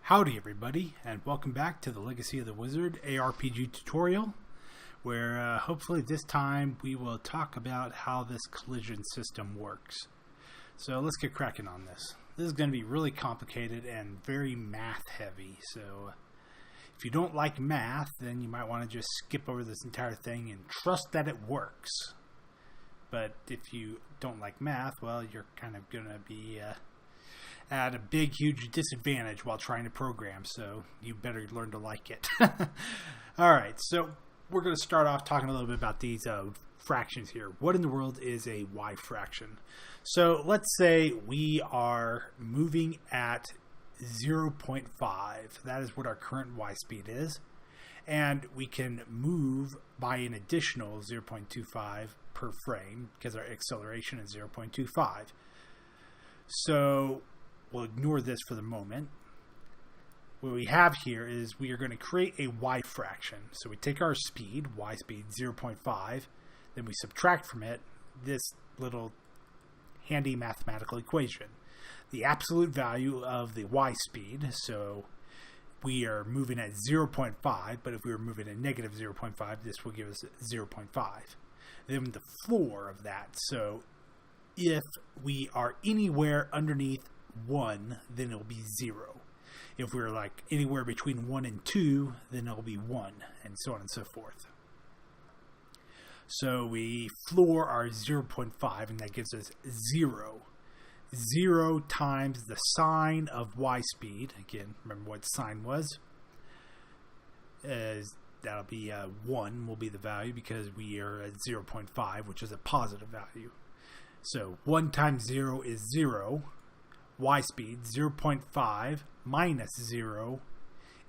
Howdy everybody, and welcome back to the Legacy of the Wizard aRPG tutorial, where hopefully this time we will talk about how this collision system works. So let's get cracking on this. This is going to be really complicated and very math heavy, so if you don't like math, then you might want to just skip over this entire thing and trust that it works. But if you don't like math, well, you're kind of going to be at a big, huge disadvantage while trying to program, so you better learn to like it. Alright, so we're going to start off talking a little bit about these fractions here. What in the world is a y fraction? So let's say we are moving at 0.5. That is what our current y speed is. And we can move by an additional 0.25 per frame because our acceleration is 0.25. So we'll ignore this for the moment. What we have here is we are going to create a y fraction. So we take our speed, y speed 0.5, then we subtract from it this little handy mathematical equation. The absolute value of the y speed, so we are moving at 0.5, but if we were moving at negative 0.5, this will give us 0.5. Then the floor of that, so if we are anywhere underneath 1, then it'll be 0. If we're like anywhere between 1 and 2, then it'll be 1, and so on and so forth. So we floor our 0.5, and that gives us 0. 0 times the sine of y speed. Again, remember what sine was? That'll be 1 will be the value because we are at 0.5, which is a positive value. So 1 times 0 is 0. Y speed 0.5 minus 0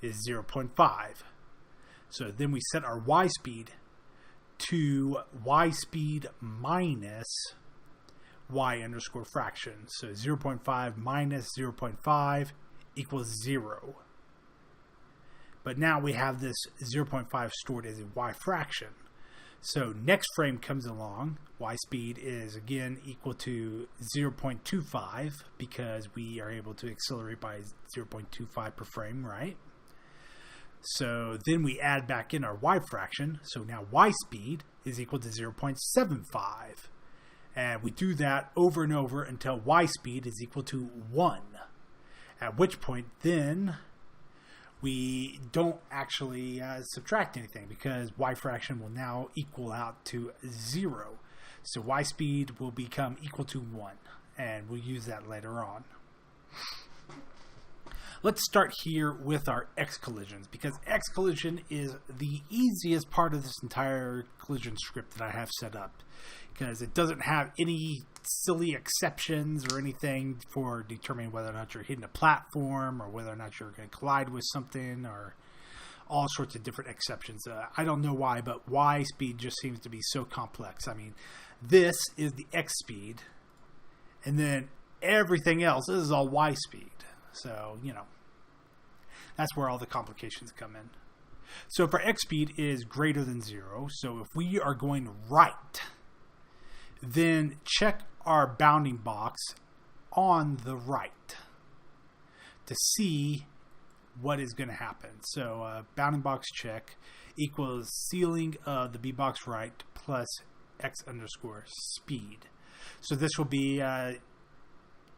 is 0.5. So then we set our y speed to y speed minus y underscore fraction. So 0.5 minus 0.5 equals 0. But now we have this 0.5 stored as a y fraction. So next frame comes along, y speed is again equal to 0.25 because we are able to accelerate by 0.25 per frame, right? So then we add back in our y fraction, so now y speed is equal to 0.75. And we do that over and over until y speed is equal to 1. At which point then we don't actually subtract anything because y fraction will now equal out to 0. So y speed will become equal to 1, and we'll use that later on. Let's start here with our X collisions, because X collision is the easiest part of this entire collision script that I have set up, because it doesn't have any silly exceptions or anything for determining whether or not you're hitting a platform or whether or not you're going to collide with something or all sorts of different exceptions. I don't know why, but Y speed just seems to be so complex. I mean, this is the X speed, and then everything else, this is all Y speed. So, you know, that's where all the complications come in. So if our X speed is greater than 0, so if we are going right, then check our bounding box on the right to see what is going to happen. So bounding box check equals ceiling of the B box right plus X underscore speed. So this will be,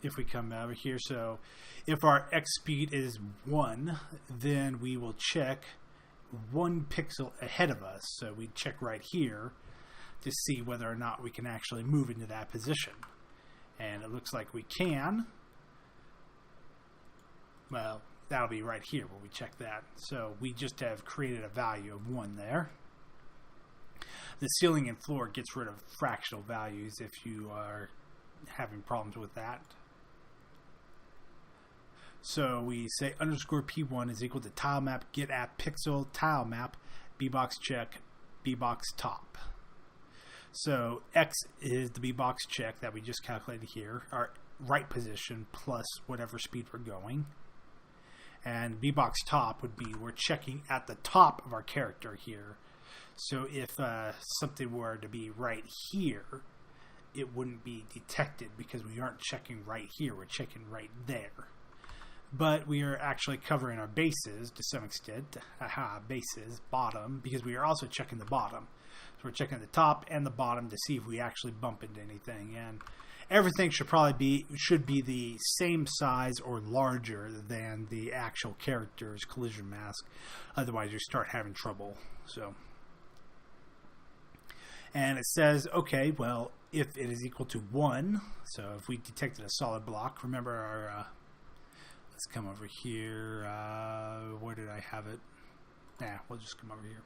if we come over here, so if our X speed is 1, then we will check 1 pixel ahead of us. So we check right here to see whether or not we can actually move into that position. And it looks like we can. Well, that'll be right here where we check that. So we just have created a value of 1 there. The ceiling and floor gets rid of fractional values if you are having problems with that. So we say underscore P1 is equal to tile map get at pixel tile map bbox check bbox top. So X is the B-box check that we just calculated here, our right position plus whatever speed we're going. And B-box top would be we're checking at the top of our character here. So if something were to be right here, it wouldn't be detected because we aren't checking right here, we're checking right there. but we are actually covering our bases to some extent. Bases, bottom, because we are also checking the bottom. So we're checking the top and the bottom to see if we actually bump into anything. And everything should be the same size or larger than the actual character's collision mask. Otherwise, you start having trouble. So, and it says, okay, well, if it is equal to 1, so if we detected a solid block, remember our, let's come over here, where did I have it? We'll just come over here.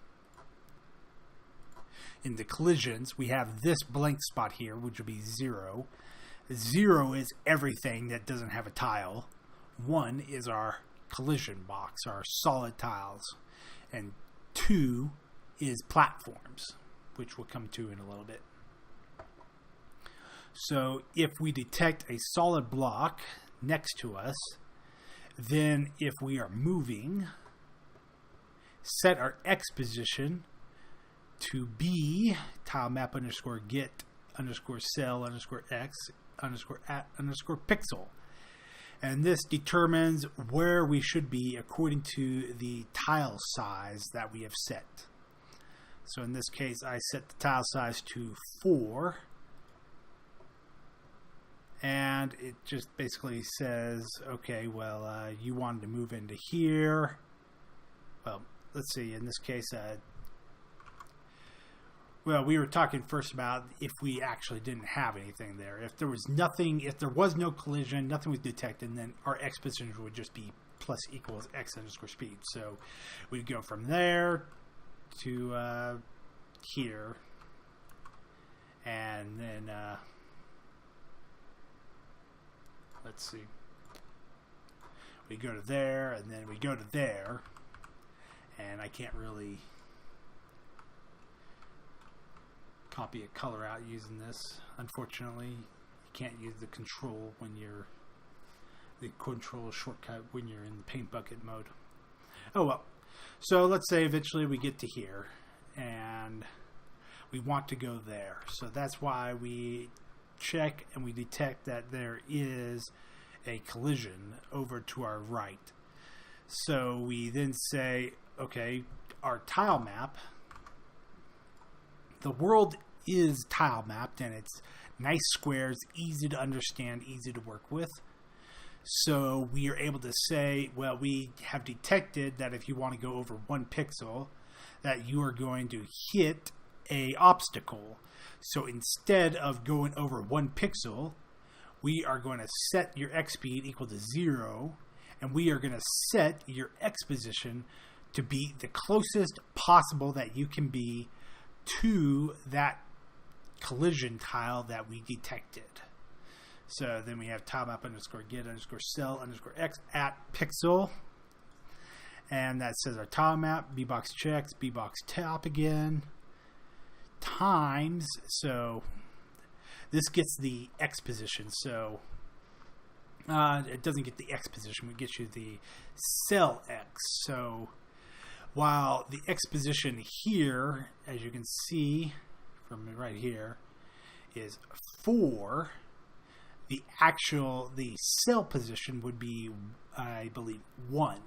In the collisions, we have this blank spot here, which would be 0. 0 is everything that doesn't have a tile. 1 is our collision box, our solid tiles. And 2 is platforms, which we'll come to in a little bit. So if we detect a solid block next to us, then if we are moving, set our X position to be tile map underscore get underscore cell underscore X underscore at underscore pixel. And this determines where we should be according to the tile size that we have set. So in this case, I set the tile size to 4. And it just basically says, okay, well, you wanted to move into here. Well, let's see, in this case, well, we were talking first about if we actually didn't have anything there. If there was nothing, if there was no collision, nothing was detected, then our X position would just be plus equals X underscore speed. So we'd go from there to here. And then, let's see. We go to there, and then we go to there. And I can't really copy a color out using this. Unfortunately, you can't use the control when you're the control shortcut when you're in the paint bucket mode. Oh well. So let's say eventually we get to here and we want to go there. So that's why we check and we detect that there is a collision over to our right. So we then say, okay, our tile map, the world is tile mapped and it's nice squares, easy to understand, easy to work with. So we are able to say, well, we have detected that if you want to go over 1 pixel, that you are going to hit a obstacle. So instead of going over 1 pixel, we are going to set your X speed equal to 0, and we are going to set your X position to be the closest possible that you can be to that collision tile that we detected. So then we have tile map underscore get underscore cell underscore X at pixel. And that says our tile map, bbox checks, bbox top again, times, so this gets the X position. So it doesn't get the X position, it gets you the cell X. So while the X position here, as you can see from right here, is 4, the cell position would be, I believe, 1.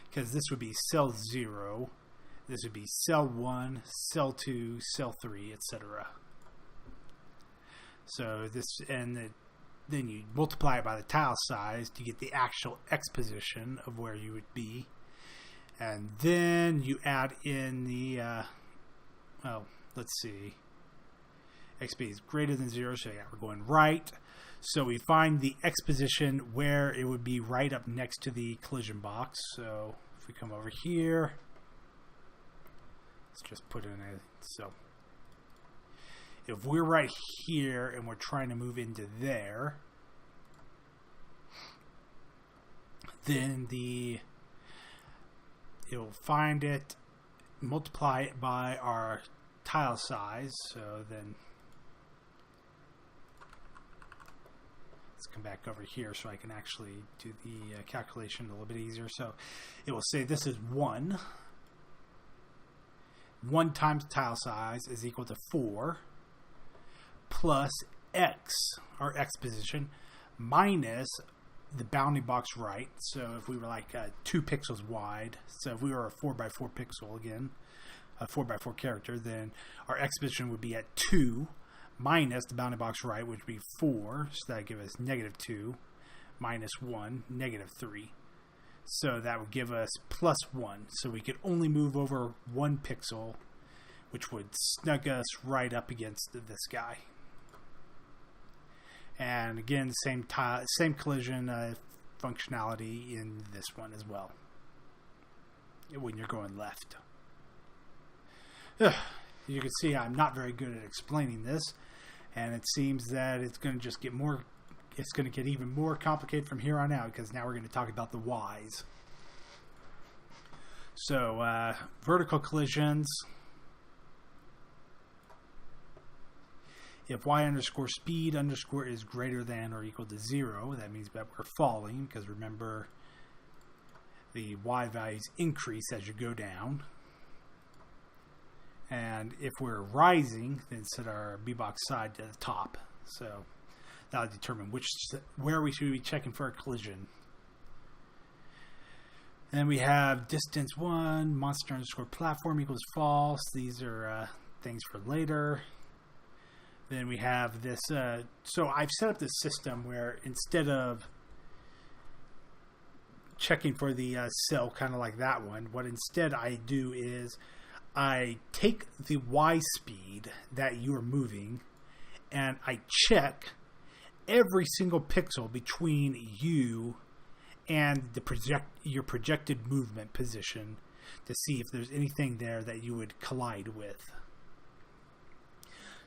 Because this would be cell 0, this would be cell 1, cell 2, cell 3, etc. So this, and then you multiply it by the tile size to get the actual X position of where you would be. And then you add in the, let's see, X speed is greater than 0, so yeah, we're going right. So we find the X position where it would be right up next to the collision box. So if we come over here, let's just put in a, so if we're right here and we're trying to move into there, then it'll find it, multiply it by our tile size. So then let's come back over here so I can actually do the calculation a little bit easier. So it will say this is 1. 1 times tile size is equal to 4 plus X, our X position, minus the bounding box right. So if we were like 2 pixels wide, so if we were a 4x4 pixel again, a 4x4 character, then our X position would be at 2 minus the bounding box right, which would be 4. So that would give us -2 minus 1, -3. So that would give us +1. So we could only move over 1 pixel, which would snug us right up against this guy. And again, same collision functionality in this one as well, when you're going left. You can see I'm not very good at explaining this, and it seems that it's going to just get more. It's going to get even more complicated from here on out, because now we're going to talk about the Ys. So vertical collisions. If y_speed_ is greater than or equal to 0, that means that we're falling, because remember, the y values increase as you go down. And if we're rising, then set our B-box side to the top. So that'll determine where we should be checking for a collision. Then we have distance 1, monster_platform equals false. These are things for later. Then we have this. So I've set up this system where instead of checking for the cell, kind of like that one, what instead I do is I take the Y speed that you are moving, and I check every single pixel between you and your projected movement position to see if there's anything there that you would collide with.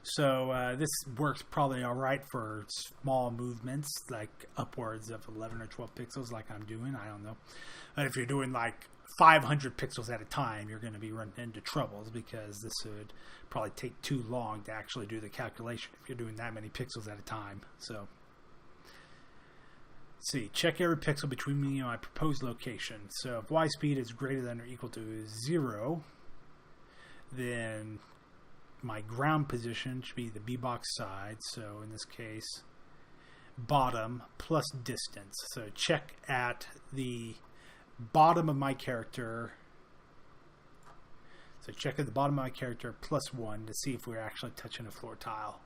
So this works probably all right for small movements, like upwards of 11 or 12 pixels, like I'm doing. I don't know. But if you're doing like 500 pixels at a time, you're going to be running into troubles, because this would probably take too long to actually do the calculation if you're doing that many pixels at a time. So let's see, check every pixel between me and my proposed location. So if y speed is greater than or equal to 0, then my ground position should be the B-box side. So in this case, bottom plus distance. So check at the bottom of my character. So check at the bottom of my character +1 to see if we're actually touching a floor tile.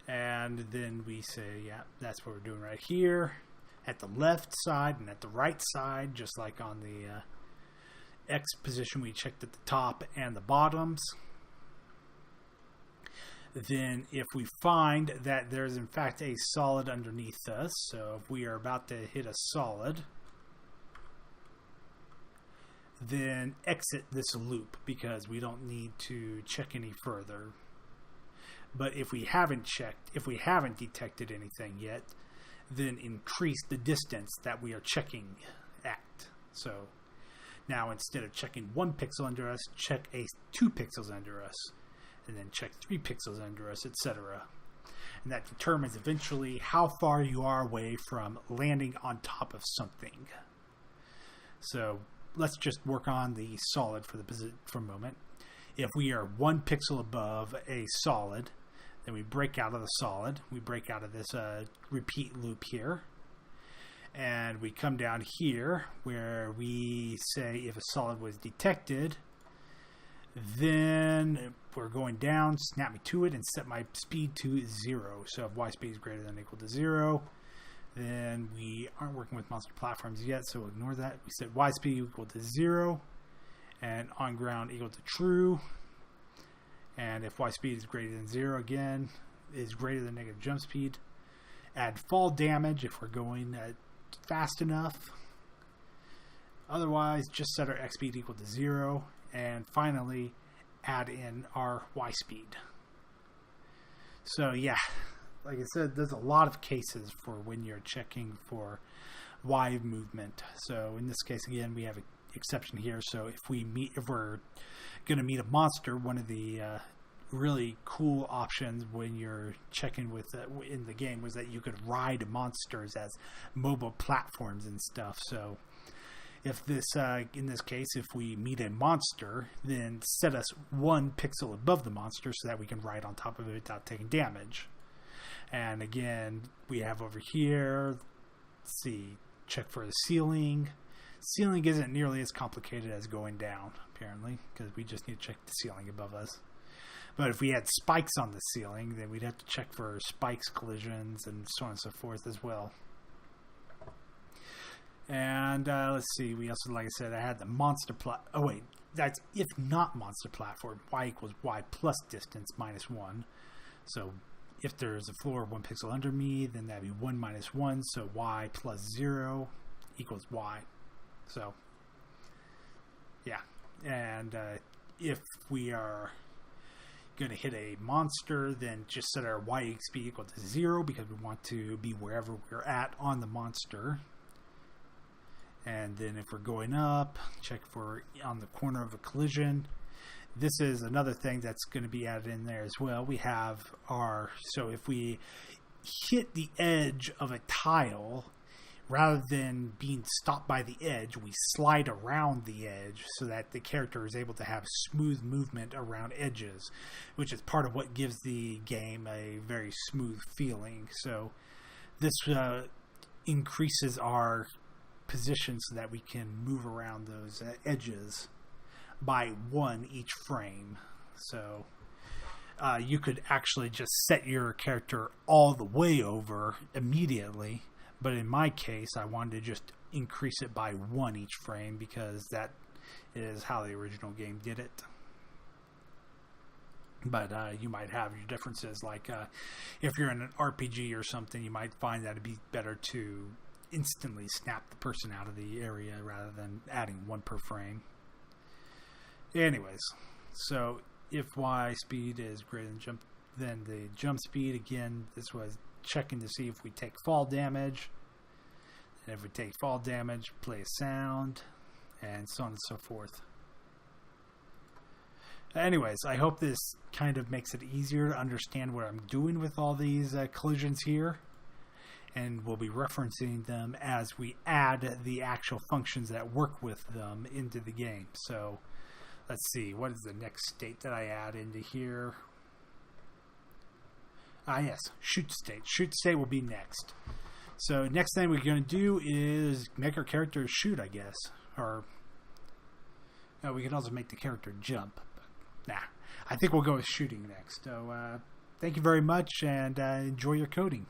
And then we say, yeah, that's what we're doing right here. At the left side and at the right side, just like on the X position, we checked at the top and the bottoms. Then if we find that there's in fact a solid underneath us, so if we are about to hit a solid, then exit this loop, because we don't need to check any further. But if we haven't checked, if we haven't detected anything yet, then increase the distance that we are checking at. So now instead of checking 1 pixel under us, check 2 pixels under us, and then check 3 pixels under us, etc. And that determines eventually how far you are away from landing on top of something. So let's just work on the solid for a moment. If we are 1 pixel above a solid, then we break out of the solid. We break out of this repeat loop here. And we come down here where we say if a solid was detected, then we're going down, snap me to it, and set my speed to 0. So if y speed is greater than or equal to 0, then we aren't working with monster platforms yet, so ignore that. We set y speed equal to 0 and on ground equal to true. And if y speed is greater than 0, again, is greater than negative jump speed. Add fall damage if we're going fast enough. Otherwise, just set our x speed equal to 0. And finally, add in our y speed. So yeah, like I said, there's a lot of cases for when you're checking for y movement. So in this case, again, we have an exception here. So if we're going to meet a monster, one of the really cool options when you're checking with in the game was that you could ride monsters as mobile platforms and stuff. So if this in this case, if we meet a monster, then set us 1 pixel above the monster so that we can ride on top of it without taking damage. And again, we have over here, let's see, check for the ceiling. Ceiling isn't nearly as complicated as going down, apparently, because we just need to check the ceiling above us. But if we had spikes on the ceiling, then we'd have to check for spikes, collisions, and so on and so forth as well. And let's see, we also, like I said, I had the monster oh wait, that's if not monster platform. Y equals Y plus distance minus 1. So if there's a floor 1 pixel under me, then that'd be 1 minus 1. So Y plus 0 equals Y. So, yeah. And if we are going to hit a monster, then just set our YXP equal to 0 because we want to be wherever we're at on the monster. And then if we're going up, check for on the corner of a collision. This is another thing that's going to be added in there as well. We have our, so if we hit the edge of a tile, rather than being stopped by the edge, we slide around the edge so that the character is able to have smooth movement around edges, which is part of what gives the game a very smooth feeling. So this increases our position so that we can move around those edges by 1 each frame. So you could actually just set your character all the way over immediately. But in my case, I wanted to just increase it by 1 each frame because that is how the original game did it. But you might have your differences. Like if you're in an RPG or something, you might find that it'd be better to instantly snap the person out of the area rather than adding 1 per frame. Anyways, so if Y speed is greater than the jump speed, again, this was checking to see if we take fall damage. And if we take fall damage, play a sound, and so on and so forth. Anyways, I hope this kind of makes it easier to understand what I'm doing with all these collisions here. And we'll be referencing them as we add the actual functions that work with them into the game. So let's see, what is the next state that I add into here? Yes, shoot state. Shoot state will be next. So next thing we're going to do is make our character shoot, I guess. Or no, we can also make the character jump. But, I think we'll go with shooting next. So thank you very much, and enjoy your coding.